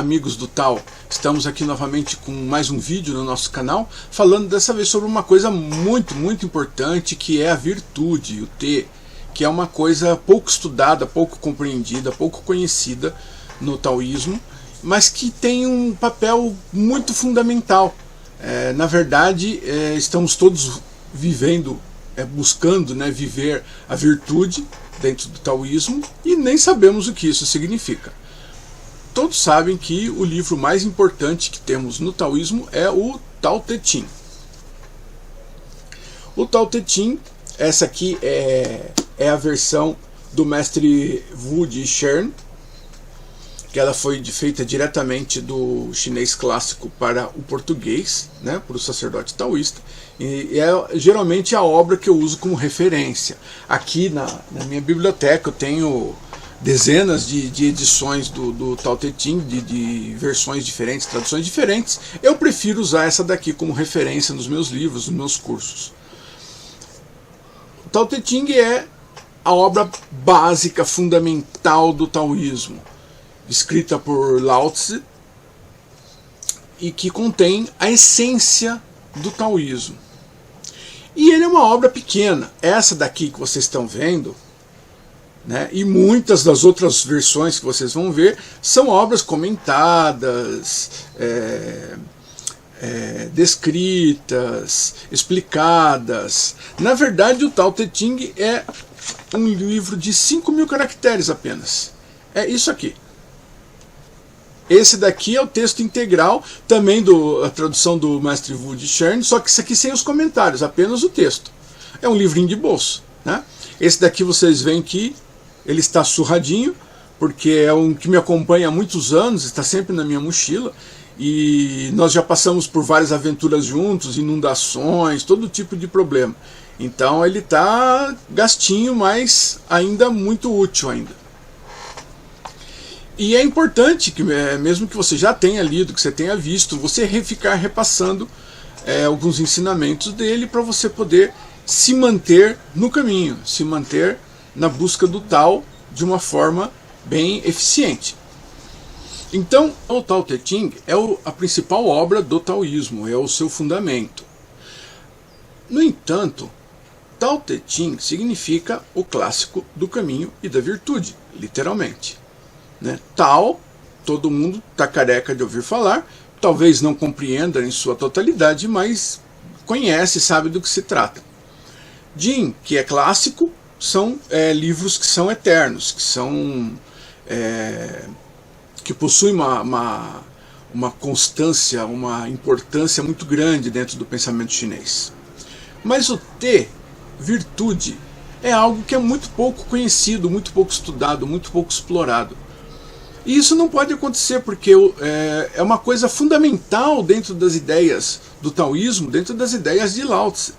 amigos do Tao, estamos aqui novamente com mais um vídeo no nosso canal, falando dessa vez sobre uma coisa muito importante, que é a virtude, o Te, que é uma coisa pouco estudada, pouco compreendida, pouco conhecida no taoísmo, mas que tem um papel muito fundamental. Na verdade, estamos todos vivendo, buscando, viver a virtude dentro do taoísmo e nem sabemos o que isso significa. Todos sabem que o livro mais importante que temos no taoísmo é o Tao Te Ching. O Tao Te Ching, essa aqui é a versão do mestre Wu de Shern, que ela foi feita diretamente do chinês clássico para o português, para o sacerdote taoísta, e é geralmente a obra que eu uso como referência. Aqui na minha biblioteca eu tenho dezenas de edições do Tao Te Ching, de versões diferentes, traduções diferentes. Eu prefiro usar essa daqui como referência nos meus livros, nos meus cursos. O Tao Te Ching é a obra básica, fundamental do taoísmo, escrita por Lao Tse, e que contém a essência do taoísmo. E ele é uma obra pequena. Essa daqui que vocês estão vendo, e muitas das outras versões que vocês vão ver, são obras comentadas, descritas, explicadas. Na verdade, o Tao Te Ching é um livro de 5.000 caracteres apenas. É isso aqui. Esse daqui é o texto integral, também a tradução do mestre Wu de Shern, só que isso aqui sem os comentários, apenas o texto. É um livrinho de bolso. Esse daqui vocês veem que ele está surradinho, porque é um que me acompanha há muitos anos, está sempre na minha mochila, e nós já passamos por várias aventuras juntos, inundações, todo tipo de problema. Então ele está gastinho, mas ainda muito útil ainda. E é importante que, mesmo que você já tenha lido, que você tenha visto, você ficar repassando alguns ensinamentos dele para você poder se manter no caminho, se manter na busca do Tao de uma forma bem eficiente. Então, o Tao Te Ching é a principal obra do taoísmo, é o seu fundamento. No entanto, Tao Te Ching significa o clássico do caminho e da virtude, literalmente. Tao, todo mundo está careca de ouvir falar, talvez não compreenda em sua totalidade, mas conhece, sabe do que se trata. Jing, que é clássico, são livros que são eternos, que possuem uma constância, uma importância muito grande dentro do pensamento chinês. Mas o Te, virtude, é algo que é muito pouco conhecido, muito pouco estudado, muito pouco explorado. E isso não pode acontecer porque é uma coisa fundamental dentro das ideias do taoísmo, dentro das ideias de Lao Tse.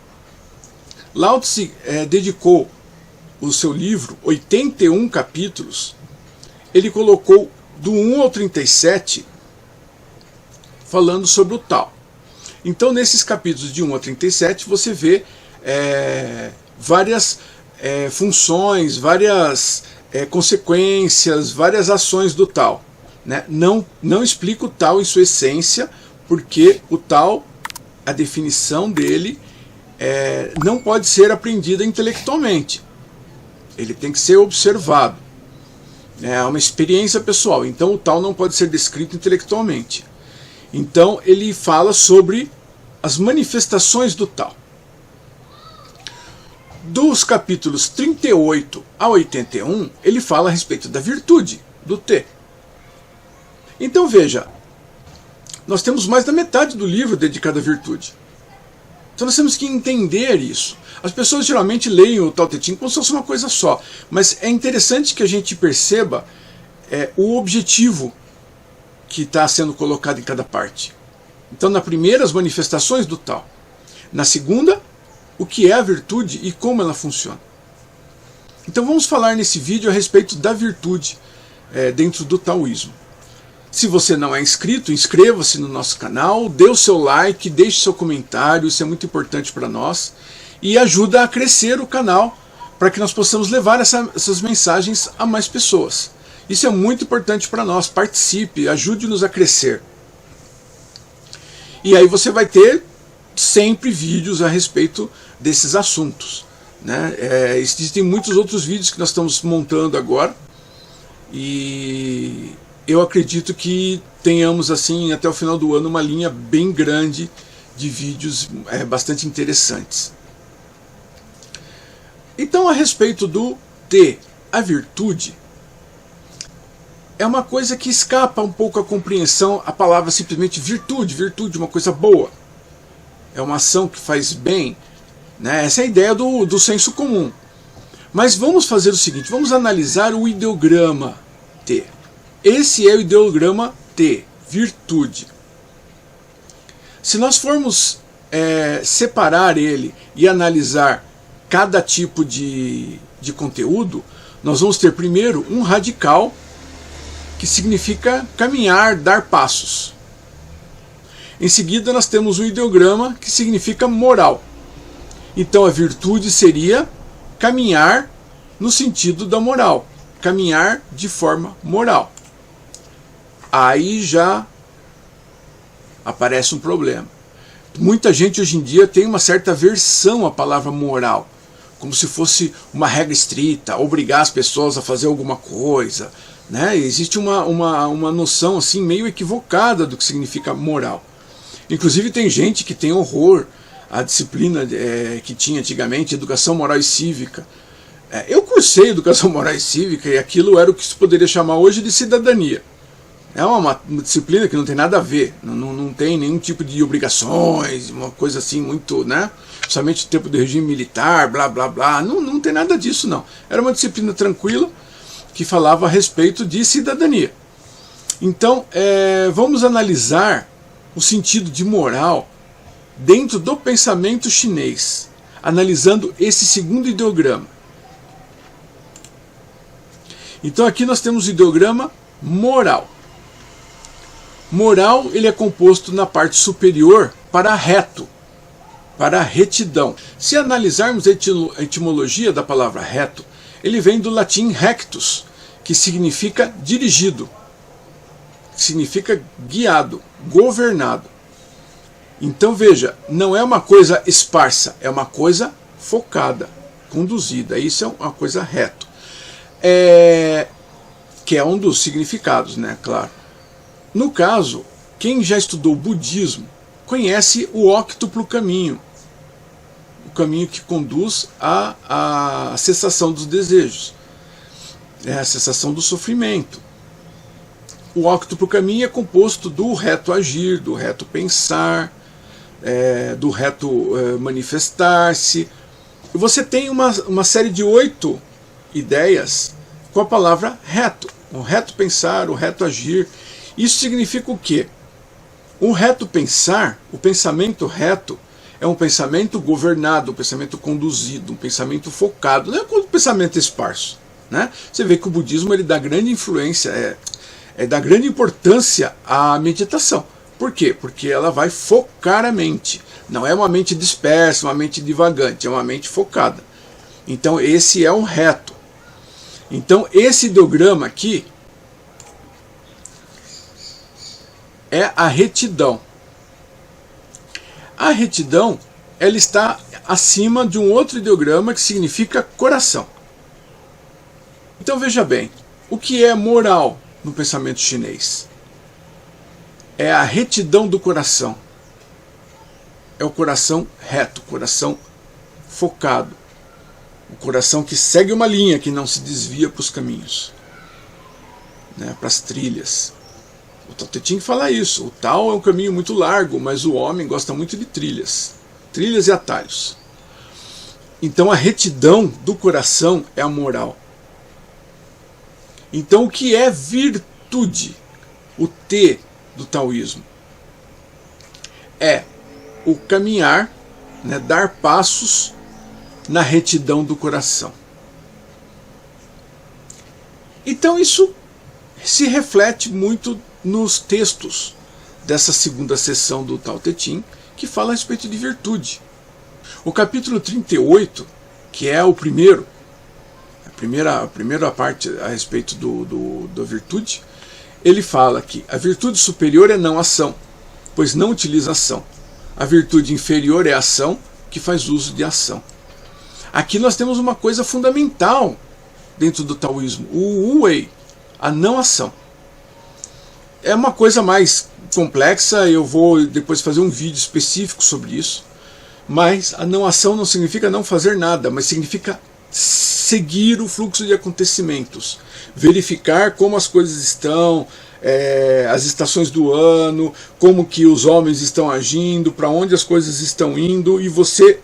Lao Tse dedicou o seu livro, 81 capítulos, ele colocou do 1 ao 37 falando sobre o Tao. Então nesses capítulos de 1 a 37 você vê várias funções, várias consequências, várias ações do Tao. Não explica o Tao em sua essência, porque o Tao, a definição dele, não pode ser aprendida intelectualmente. Ele tem que ser observado. É uma experiência pessoal. Então o Tao não pode ser descrito intelectualmente. Então ele fala sobre as manifestações do Tao. Dos capítulos 38 a 81, ele fala a respeito da virtude, do Te. Então veja, nós temos mais da metade do livro dedicado à virtude. Então nós temos que entender isso. As pessoas geralmente leem o Tao Te Ching como se fosse uma coisa só, mas é interessante que a gente perceba o objetivo que está sendo colocado em cada parte. Então na primeira, as manifestações do Tao. Na segunda, o que é a virtude e como ela funciona. Então vamos falar nesse vídeo a respeito da virtude dentro do taoísmo. Se você não é inscrito, inscreva-se no nosso canal, dê o seu like, deixe seu comentário, isso é muito importante para nós, e ajuda a crescer o canal para que nós possamos levar essas mensagens a mais pessoas. Isso é muito importante para nós. Participe, ajude-nos a crescer. E aí você vai ter sempre vídeos a respeito desses assuntos, né? Existem muitos outros vídeos que nós estamos montando agora, e eu acredito que tenhamos assim até o final do ano uma linha bem grande de vídeos bastante interessantes. Então, a respeito do T, a virtude, é uma coisa que escapa um pouco à compreensão, a palavra simplesmente virtude, virtude, uma coisa boa. É uma ação que faz bem, né? Essa é a ideia do senso comum. Mas vamos fazer o seguinte, vamos analisar o ideograma T. Esse é o ideograma T, virtude. Se nós formos separar ele e analisar cada tipo de conteúdo, nós vamos ter primeiro um radical, que significa caminhar, dar passos. Em seguida nós temos o ideograma, que significa moral. Então a virtude seria caminhar no sentido da moral, caminhar de forma moral. Aí já aparece um problema. Muita gente hoje em dia tem uma certa aversão à palavra moral, como se fosse uma regra estrita, obrigar as pessoas a fazer alguma coisa, né? Existe uma noção assim meio equivocada do que significa moral. Inclusive tem gente que tem horror à disciplina que tinha antigamente, educação moral e cívica. Eu cursei educação moral e cívica e aquilo era o que se poderia chamar hoje de cidadania. É uma disciplina que não tem nada a ver, não tem nenhum tipo de obrigações, uma coisa assim muito, né? Somente o tempo do regime militar, blá blá blá, não tem nada disso não. Era uma disciplina tranquila que falava a respeito de cidadania. Então, vamos analisar o sentido de moral dentro do pensamento chinês, analisando esse segundo ideograma. Então aqui nós temos o ideograma moral. Moral, ele é composto na parte superior para reto, para retidão. Se analisarmos a etimologia da palavra reto, ele vem do latim rectus, que significa dirigido, significa guiado, governado. Então veja, não é uma coisa esparsa, é uma coisa focada, conduzida. Isso é uma coisa reto. Que é um dos significados, né? Claro. No caso, quem já estudou budismo conhece o óctuplo caminho, o caminho que conduz à cessação dos desejos, a cessação do sofrimento. O óctuplo caminho é composto do reto agir, do reto pensar, do reto manifestar-se. Você tem uma série de 8 ideias com a palavra reto. O reto pensar, o reto agir. Isso significa o quê? O reto pensar, o pensamento reto, é um pensamento governado, um pensamento conduzido, um pensamento focado. Não é um pensamento esparso, né? Você vê que o budismo ele dá grande influência, dá grande importância à meditação. Por quê? Porque ela vai focar a mente. Não é uma mente dispersa, uma mente divagante, é uma mente focada. Então esse é um reto. Então esse ideograma aqui é a retidão. A retidão, ela está acima de um outro ideograma que significa coração. Então veja bem, o que é moral no pensamento chinês? É a retidão do coração. É o coração reto, o coração focado. O coração que segue uma linha, que não se desvia para os caminhos, né, para as trilhas. O Tao Te Ching fala isso. O Tao é um caminho muito largo, mas o homem gosta muito de trilhas. Trilhas e atalhos. Então a retidão do coração é a moral. Então o que é virtude? O T do taoísmo é o caminhar, né, dar passos na retidão do coração. Então isso se reflete muito nos textos dessa segunda sessão do Tao Te Ching, que fala a respeito de virtude. O capítulo 38, que é a primeira parte a respeito da virtude, ele fala que a virtude superior é não ação, pois não utiliza ação. A virtude inferior é a ação, que faz uso de ação. Aqui nós temos uma coisa fundamental dentro do taoísmo, o wu-wei, a não ação. É uma coisa mais complexa, eu vou depois fazer um vídeo específico sobre isso, mas a não ação não significa não fazer nada, mas significa seguir o fluxo de acontecimentos, verificar como as coisas estão, as estações do ano, como que os homens estão agindo, para onde as coisas estão indo, e você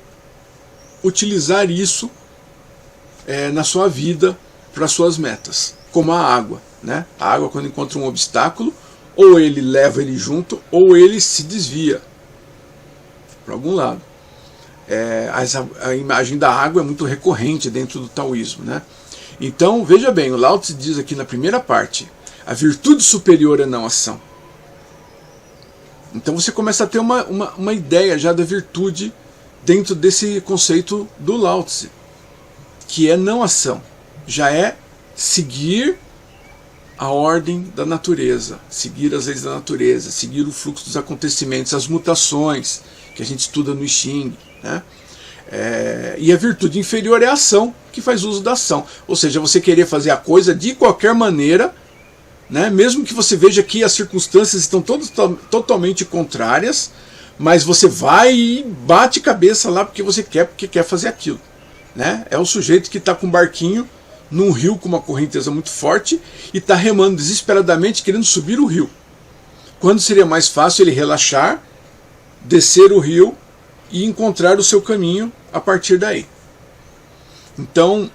utilizar isso na sua vida para suas metas, como a água, né? A água, quando encontra um obstáculo, ou ele leva ele junto, ou ele se desvia para algum lado. A imagem da água é muito recorrente dentro do taoísmo, né? Então, veja bem, o Lao Tse diz aqui na primeira parte, a virtude superior é não ação. Então você começa a ter uma ideia já da virtude dentro desse conceito do Lao Tse, que é não ação, já é seguir a ordem da natureza, seguir as leis da natureza, seguir o fluxo dos acontecimentos, as mutações que a gente estuda no I Ching, né? E a virtude inferior é a ação, que faz uso da ação, ou seja, você querer fazer a coisa de qualquer maneira, né? Mesmo que você veja que as circunstâncias estão totalmente contrárias, mas você vai e bate cabeça lá porque quer fazer aquilo, né? É o sujeito que está com um barquinho num rio com uma correnteza muito forte e está remando desesperadamente querendo subir o rio, quando seria mais fácil ele relaxar, descer o rio e encontrar o seu caminho a partir daí. Então,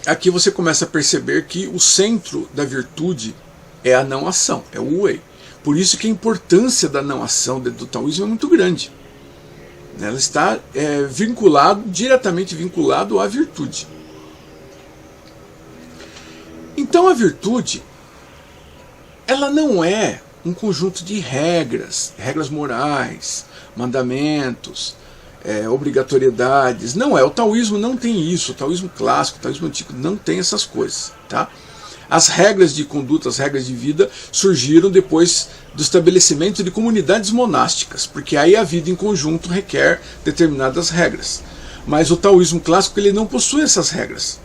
aqui você começa a perceber que o centro da virtude é a não ação, é o wu-wei. Por isso que a importância da não ação do taoísmo é muito grande. Ela está diretamente vinculado à virtude. Então a virtude, ela não é um conjunto de regras morais, mandamentos, obrigatoriedades. Não é, o taoísmo não tem isso, o taoísmo clássico, o taoísmo antigo não tem essas coisas, tá? As regras de conduta, as regras de vida surgiram depois do estabelecimento de comunidades monásticas, porque aí a vida em conjunto requer determinadas regras. Mas o taoísmo clássico ele não possui essas regras.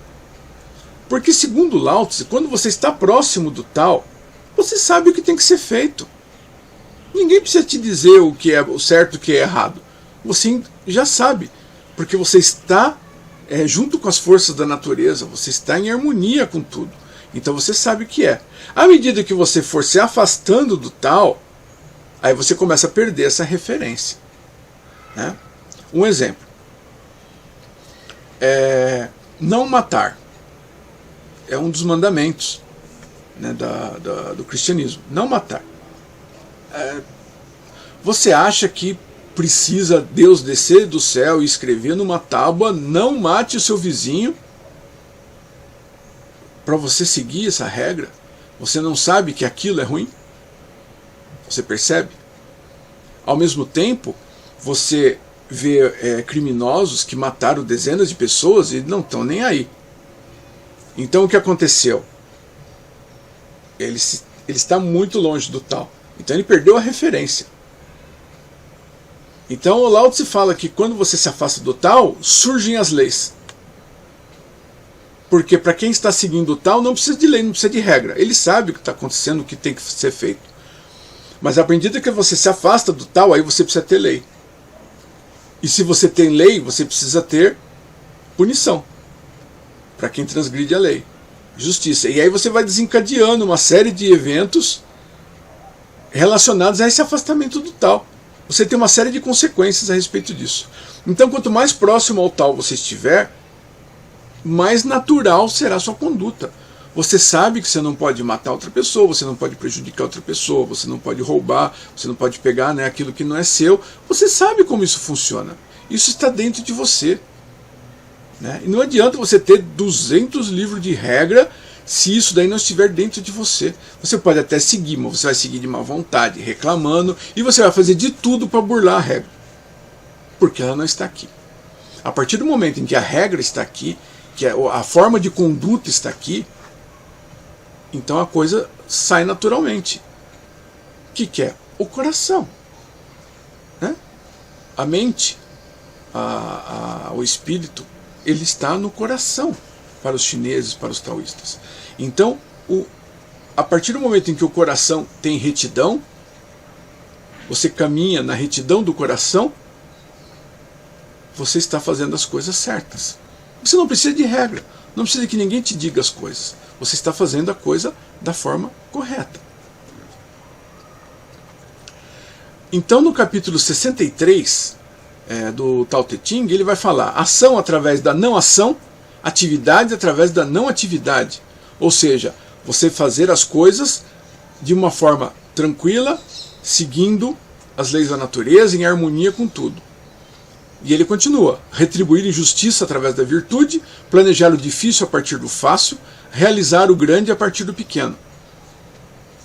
Porque segundo Lao Tse, quando você está próximo do Tao, você sabe o que tem que ser feito. Ninguém precisa te dizer o que é o certo e o que é errado. Você já sabe, porque você está junto com as forças da natureza, você está em harmonia com tudo. Então você sabe o que é. À medida que você for se afastando do Tao, aí você começa a perder essa referência, né? Um exemplo. Não matar. É um dos mandamentos, né, do cristianismo. Não matar. Você acha que precisa Deus descer do céu e escrever numa tábua, não mate o seu vizinho, para você seguir essa regra? Você não sabe que aquilo é ruim? Você percebe? Ao mesmo tempo, você vê criminosos que mataram dezenas de pessoas e não estão nem aí. Então o que aconteceu? Ele está muito longe do Tao. Então ele perdeu a referência. Então o Lao Tse fala que quando você se afasta do Tao, surgem as leis. Porque para quem está seguindo o Tao não precisa de lei, não precisa de regra. Ele sabe o que está acontecendo, o que tem que ser feito. Mas à medida que você se afasta do Tao, aí você precisa ter lei. E se você tem lei, você precisa ter punição para quem transgride a lei, justiça. E aí você vai desencadeando uma série de eventos relacionados a esse afastamento do Tao. Você tem uma série de consequências a respeito disso. Então, quanto mais próximo ao Tao você estiver, mais natural será a sua conduta. Você sabe que você não pode matar outra pessoa, você não pode prejudicar outra pessoa, você não pode roubar, você não pode pegar, né, aquilo que não é seu. Você sabe como isso funciona. Isso está dentro de você. Né? E não adianta você ter 200 livros de regra se isso daí não estiver dentro de você. Você pode até seguir, mas você vai seguir de má vontade, reclamando, e você vai fazer de tudo para burlar a regra. Porque ela não está aqui. A partir do momento em que a regra está aqui, que a forma de conduta está aqui, então a coisa sai naturalmente. O que é? O coração, né? A mente, o espírito, ele está no coração para os chineses, para os taoístas. Então, a partir do momento em que o coração tem retidão, você caminha na retidão do coração, você está fazendo as coisas certas. Você não precisa de regra, não precisa que ninguém te diga as coisas. Você está fazendo a coisa da forma correta. Então, no capítulo 63 do Tao Te Ching, ele vai falar ação através da não ação, atividade através da não atividade. Ou seja, você fazer as coisas de uma forma tranquila, seguindo as leis da natureza, em harmonia com tudo. E ele continua: retribuir injustiça através da virtude, planejar o difícil a partir do fácil, realizar o grande a partir do pequeno.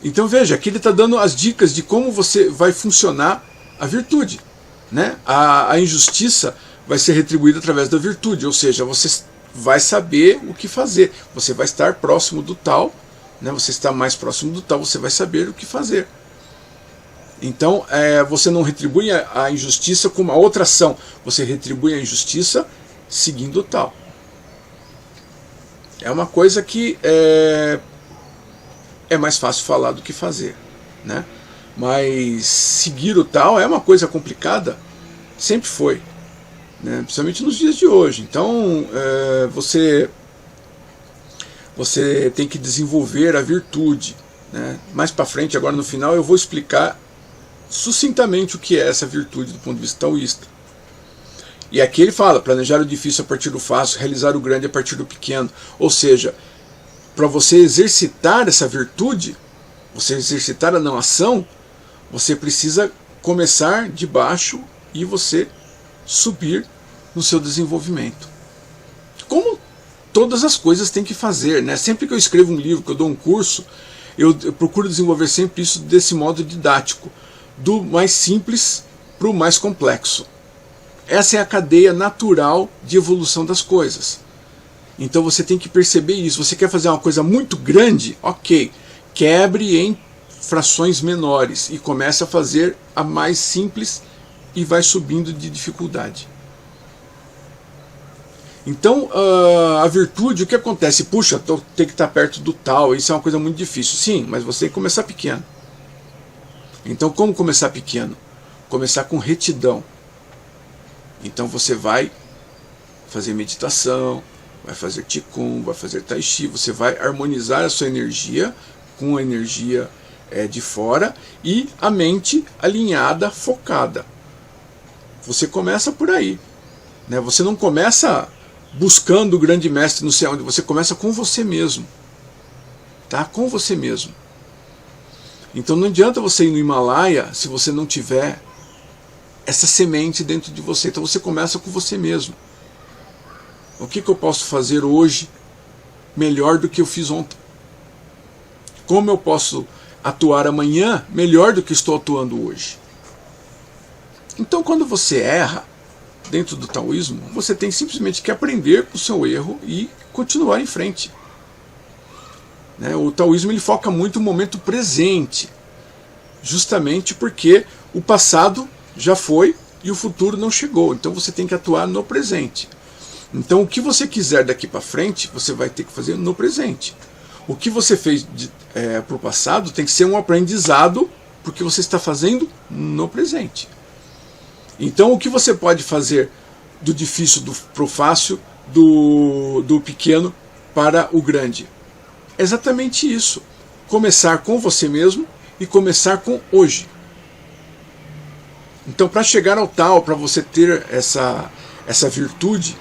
Então veja, aqui ele está dando as dicas de como você vai funcionar a virtude, né? A injustiça vai ser retribuída através da virtude, ou seja, você vai saber o que fazer, você vai estar próximo do tal, né? Você está mais próximo do tal, você vai saber o que fazer. Então, você não retribui a injustiça com uma outra ação, você retribui a injustiça seguindo o tal. É uma coisa que é mais fácil falar do que fazer, né? Mas seguir o tal é uma coisa complicada, sempre foi, né? Principalmente nos dias de hoje. Então, você tem que desenvolver a virtude, né? Mais para frente, agora no final, eu vou explicar sucintamente o que é essa virtude do ponto de vista taoísta. E aqui ele fala: planejar o difícil a partir do fácil, realizar o grande a partir do pequeno. Ou seja, para você exercitar essa virtude, você exercitar a não ação, você precisa começar de baixo e você subir no seu desenvolvimento. Como todas as coisas têm que fazer, né? Sempre que eu escrevo um livro, que eu dou um curso, eu procuro desenvolver sempre isso desse modo didático, do mais simples para o mais complexo. Essa é a cadeia natural de evolução das coisas. Então você tem que perceber isso. Você quer fazer uma coisa muito grande? Ok, quebre em frações menores e comece a fazer a mais simples e vai subindo de dificuldade. Então, a virtude, o que acontece? Puxa, tem que estar perto do tal, isso é uma coisa muito difícil. Sim, mas você tem que começar pequeno. Então, como começar pequeno? Começar com retidão. Então você vai fazer meditação, vai fazer Qigong, vai fazer Tai Chi, você vai harmonizar a sua energia com a energia de fora e a mente alinhada, focada. Você começa por aí, né? Você não começa buscando o grande mestre não sei onde, você começa com você mesmo, tá? Com você mesmo. Então não adianta você ir no Himalaia se você não tiver essa semente dentro de você. Então você começa com você mesmo. O que eu posso fazer hoje melhor do que eu fiz ontem? Como eu posso atuar amanhã melhor do que estou atuando hoje? Então quando você erra dentro do taoísmo, você tem simplesmente que aprender com o seu erro e continuar em frente. O taoísmo ele foca muito no momento presente, justamente porque o passado já foi e o futuro não chegou, então você tem que atuar no presente. Então o que você quiser daqui para frente, você vai ter que fazer no presente. O que você fez para o passado tem que ser um aprendizado, porque você está fazendo no presente. Então o que você pode fazer do difícil para o fácil, do pequeno para o grande? É exatamente isso. Começar com você mesmo e começar com hoje. Então, para chegar ao tal, para você ter essa virtude,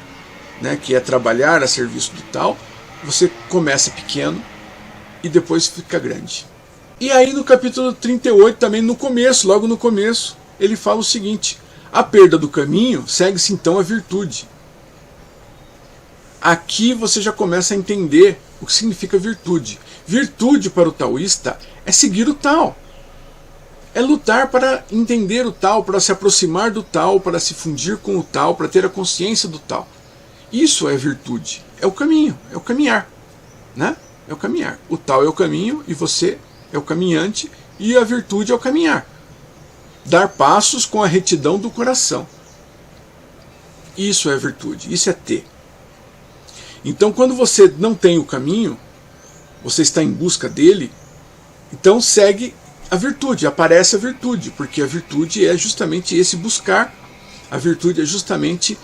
né, que é trabalhar a serviço do tal, você começa pequeno e depois fica grande. E aí no capítulo 38, também no começo, logo no começo, ele fala o seguinte: a perda do caminho segue-se então a virtude. Aqui você já começa a entender o que significa virtude. Virtude para o taoísta é seguir o tal. É lutar para entender o tal, para se aproximar do tal, para se fundir com o tal, para ter a consciência do tal. Isso é virtude. é o caminho, é o caminhar, né? É o caminhar. O tal é o caminho e você é o caminhante, e a virtude é o caminhar. Dar passos com a retidão do coração. Isso é virtude, isso é ter. Então, quando você não tem o caminho, você está em busca dele, então segue a virtude, aparece a virtude, porque a virtude é justamente esse buscar, a virtude é justamente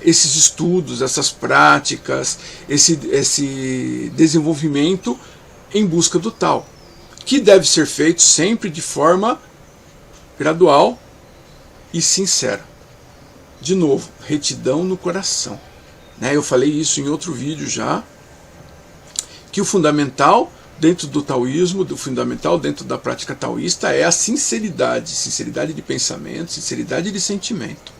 esses estudos, essas práticas, esse desenvolvimento em busca do tal, que deve ser feito sempre de forma gradual e sincera. De novo, retidão no coração. Eu falei isso em outro vídeo já, que o fundamental dentro do taoísmo, do fundamental dentro da prática taoísta é a sinceridade, sinceridade de pensamento, sinceridade de sentimento.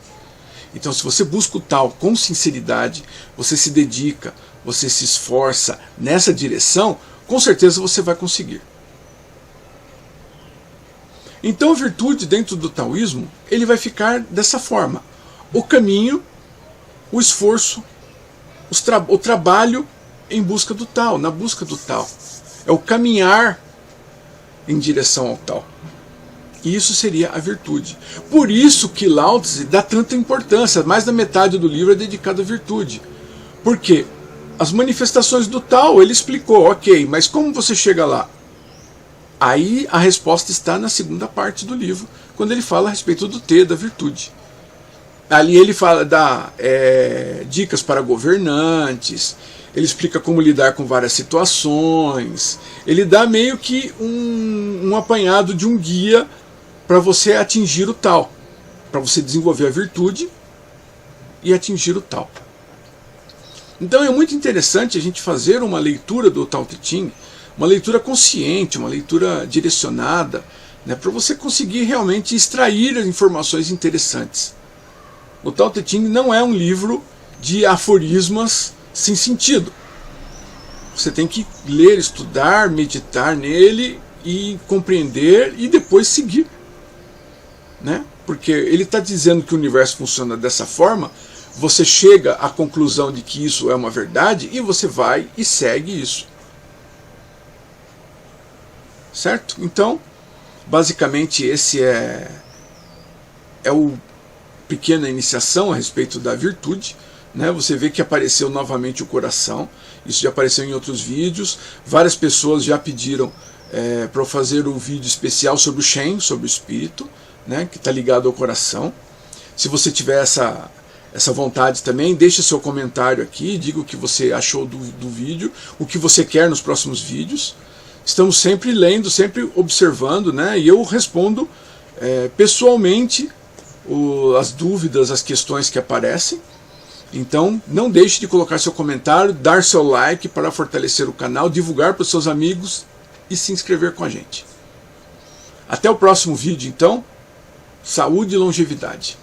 Então, se você busca o tal com sinceridade, você se dedica, você se esforça nessa direção, com certeza você vai conseguir. Então, a virtude dentro do taoísmo, ele vai ficar dessa forma: o caminho, o esforço, o trabalho em busca do tal, na busca do tal. É o caminhar em direção ao tal. E isso seria a virtude. Por isso que Lao Tse dá tanta importância, mais da metade do livro é dedicado à virtude. Porque as manifestações do tal, ele explicou, ok, mas como você chega lá? Aí a resposta está na segunda parte do livro, quando ele fala a respeito do T, da virtude. Ali ele dá dicas para governantes, ele explica como lidar com várias situações, ele dá meio que um apanhado de um guia para você atingir o tal, para você desenvolver a virtude e atingir o tal. Então é muito interessante a gente fazer uma leitura do Tao Te Ching, uma leitura consciente, uma leitura direcionada, para você conseguir realmente extrair as informações interessantes. O Tao Te Ching não é um livro de aforismas sem sentido. Você tem que ler, estudar, meditar nele e compreender e depois seguir. Porque ele está dizendo que o universo funciona dessa forma, você chega à conclusão de que isso é uma verdade e você vai e segue isso. Certo? Então, basicamente esse é o pequena iniciação a respeito da virtude. Você vê que apareceu novamente o coração, isso já apareceu em outros vídeos, várias pessoas já pediram para eu fazer um vídeo especial sobre o Shen, sobre o espírito, que está ligado ao coração. Se você tiver essa vontade também, deixe seu comentário aqui, diga o que você achou do vídeo, o que você quer nos próximos vídeos. Estamos sempre lendo, sempre observando, e eu respondo pessoalmente as dúvidas, as questões que aparecem. Então não deixe de colocar seu comentário, dar seu like para fortalecer o canal, divulgar para os seus amigos e se inscrever com a gente. Até o próximo vídeo então. Saúde e longevidade.